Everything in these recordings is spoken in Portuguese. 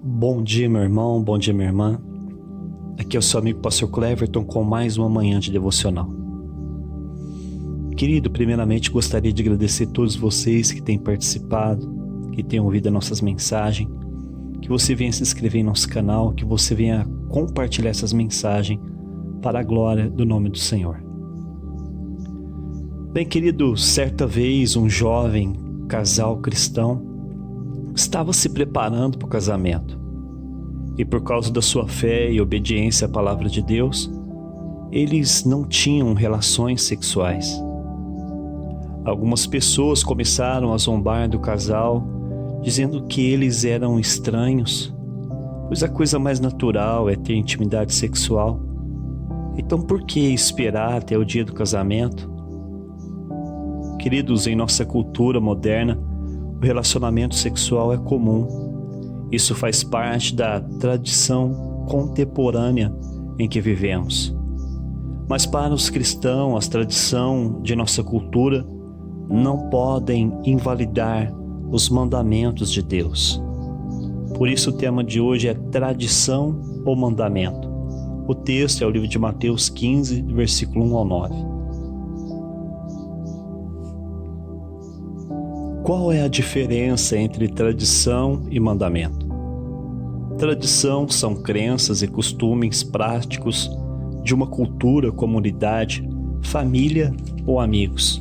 Bom dia, meu irmão, bom dia, minha irmã. Aqui é o seu amigo Pastor Cleverton com mais uma manhã de devocional. Querido, primeiramente gostaria de agradecer a todos vocês que têm participado, que têm ouvido as nossas mensagens, que você venha se inscrever em nosso canal, que você venha compartilhar essas mensagens para a glória do nome do Senhor. Bem, querido, certa vez um jovem casal cristão estava se preparando para o casamento. E por causa da sua fé e obediência à palavra de Deus, eles não tinham relações sexuais. Algumas pessoas começaram a zombar do casal, dizendo que eles eram estranhos, pois a coisa mais natural é ter intimidade sexual. Então por que esperar até o dia do casamento? Queridos, em nossa cultura moderna, o relacionamento sexual é comum. Isso faz parte da tradição contemporânea em que vivemos. Mas para os cristãos, as tradições de nossa cultura não podem invalidar os mandamentos de Deus. Por isso o tema de hoje é tradição ou mandamento. O texto é o livro de Mateus 15, versículo 1 ao 9. Qual é a diferença entre tradição e mandamento? Tradição são crenças e costumes práticos de uma cultura, comunidade, família ou amigos.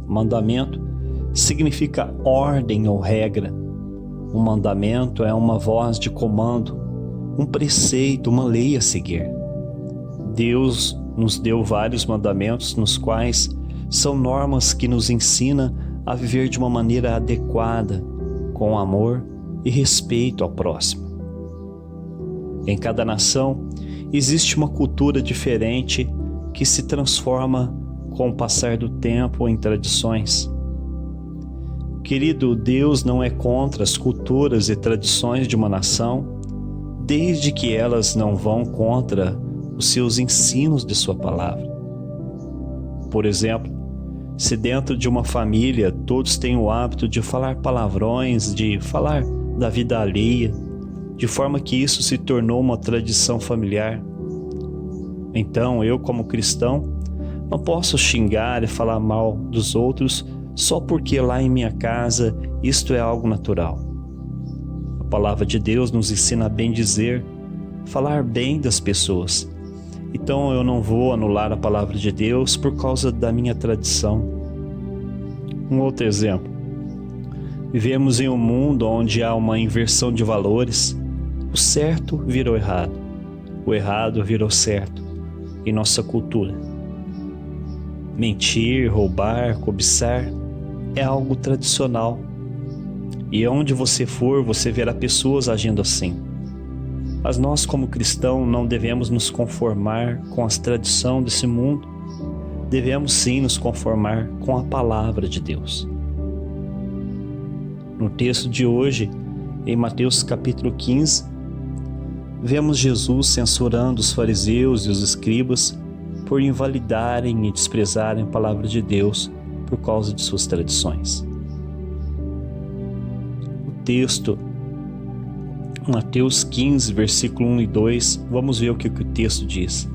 Mandamento significa ordem ou regra. Um mandamento é uma voz de comando, um preceito, uma lei a seguir. Deus nos deu vários mandamentos nos quais são normas que nos ensinam a viver de uma maneira adequada, com amor e respeito ao próximo. Em cada nação, existe uma cultura diferente que se transforma com o passar do tempo em tradições. Querido, Deus não é contra as culturas e tradições de uma nação, desde que elas não vão contra os seus ensinos de sua palavra. Por exemplo, se dentro de uma família todos têm o hábito de falar palavrões, de falar da vida alheia, de forma que isso se tornou uma tradição familiar, então eu, como cristão, não posso xingar e falar mal dos outros só porque lá em minha casa isto é algo natural. A palavra de Deus nos ensina a bem dizer, falar bem das pessoas. Então eu não vou anular a palavra de Deus por causa da minha tradição. Um outro exemplo. Vivemos em um mundo onde há uma inversão de valores. O certo virou errado. O errado virou certo em nossa cultura. Mentir, roubar, cobiçar é algo tradicional. E onde você for, você verá pessoas agindo assim. Mas nós, como cristãos, não devemos nos conformar com as tradições desse mundo. Devemos sim nos conformar com a palavra de Deus. No texto de hoje, em Mateus capítulo 15, vemos Jesus censurando os fariseus e os escribas por invalidarem e desprezarem a palavra de Deus por causa de suas tradições. O texto Mateus 15, versículo 1 e 2, vamos ver o que o texto diz.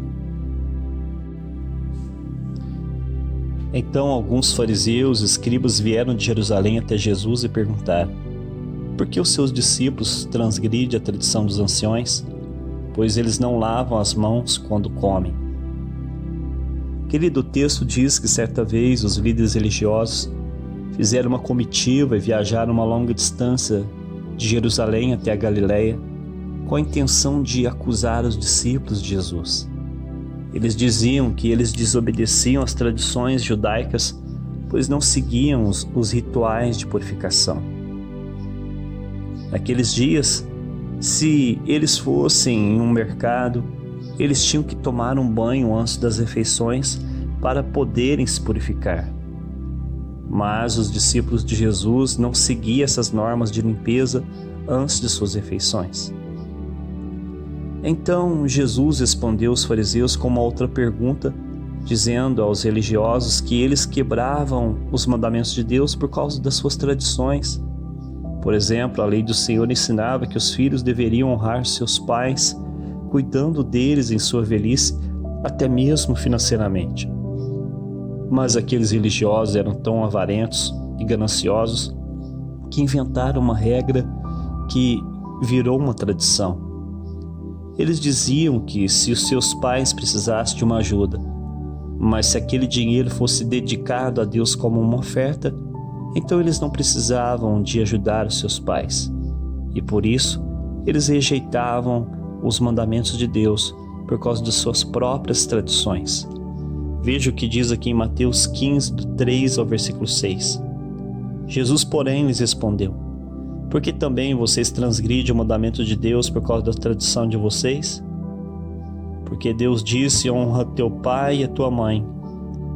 Então alguns fariseus e escribas vieram de Jerusalém até Jesus e perguntaram: por que os seus discípulos transgridem a tradição dos anciões, pois eles não lavam as mãos quando comem? Querido, o texto diz que certa vez os líderes religiosos fizeram uma comitiva e viajaram uma longa distância de Jerusalém até a Galileia, com a intenção de acusar os discípulos de Jesus. Eles diziam que eles desobedeciam às tradições judaicas, pois não seguiam os rituais de purificação. Naqueles dias, se eles fossem em um mercado, eles tinham que tomar um banho antes das refeições para poderem se purificar. Mas os discípulos de Jesus não seguiam essas normas de limpeza antes de suas refeições. Então Jesus respondeu aos fariseus com uma outra pergunta, dizendo aos religiosos que eles quebravam os mandamentos de Deus por causa das suas tradições. Por exemplo, a lei do Senhor ensinava que os filhos deveriam honrar seus pais, cuidando deles em sua velhice, até mesmo financeiramente. Mas aqueles religiosos eram tão avarentos e gananciosos que inventaram uma regra que virou uma tradição. Eles diziam que se os seus pais precisassem de uma ajuda, mas se aquele dinheiro fosse dedicado a Deus como uma oferta, então eles não precisavam de ajudar os seus pais. E por isso, eles rejeitavam os mandamentos de Deus por causa de suas próprias tradições. Veja o que diz aqui em Mateus 15, do 3 ao versículo 6. Jesus, porém, lhes respondeu: por que também vocês transgridem o mandamento de Deus por causa da tradição de vocês? Porque Deus disse: honra teu pai e a tua mãe,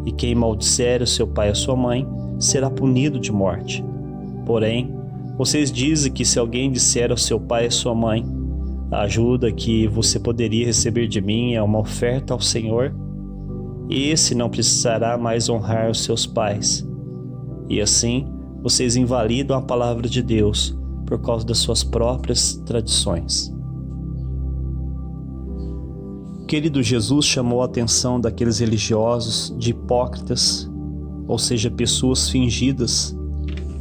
e quem maldisser o seu pai e a sua mãe será punido de morte. Porém, vocês dizem que se alguém disser ao seu pai e à sua mãe: a ajuda que você poderia receber de mim é uma oferta ao Senhor, esse não precisará mais honrar os seus pais. E assim, vocês invalidam a palavra de Deus por causa das suas próprias tradições. Querido, Jesus chamou a atenção daqueles religiosos de hipócritas, ou seja, pessoas fingidas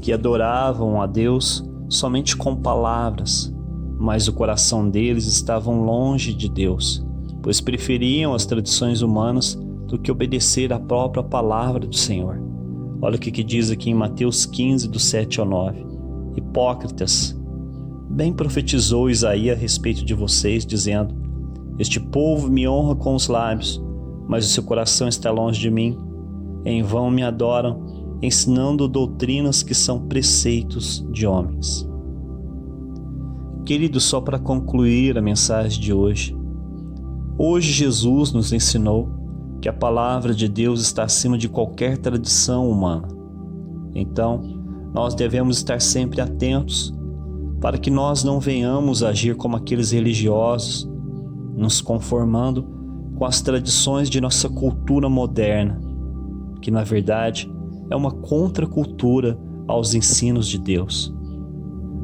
que adoravam a Deus somente com palavras, mas o coração deles estava longe de Deus, pois preferiam as tradições humanas do que obedecer à própria palavra do Senhor. Olha o que diz aqui em Mateus 15, do 7 ao 9. Hipócritas, bem profetizou Isaías a respeito de vocês, dizendo: este povo me honra com os lábios, mas o seu coração está longe de mim. Em vão me adoram, ensinando doutrinas que são preceitos de homens. Querido, só para concluir a mensagem de hoje. Hoje Jesus nos ensinou que a palavra de Deus está acima de qualquer tradição humana. Então, nós devemos estar sempre atentos para que nós não venhamos agir como aqueles religiosos, nos conformando com as tradições de nossa cultura moderna, que na verdade é uma contracultura aos ensinos de Deus.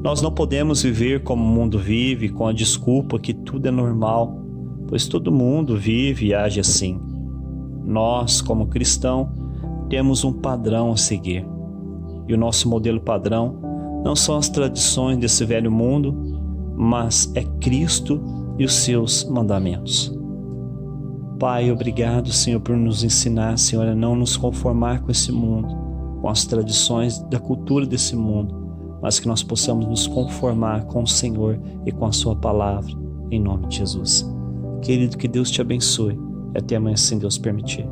Nós não podemos viver como o mundo vive, com a desculpa que tudo é normal, pois todo mundo vive e age assim. Nós, como cristãos, temos um padrão a seguir. E o nosso modelo padrão não são as tradições desse velho mundo, mas é Cristo e os seus mandamentos. Pai, obrigado, Senhor, por nos ensinar, Senhor, a não nos conformar com esse mundo, com as tradições da cultura desse mundo, mas que nós possamos nos conformar com o Senhor e com a sua palavra, em nome de Jesus. Querido, que Deus te abençoe e até amanhã, se Deus permitir.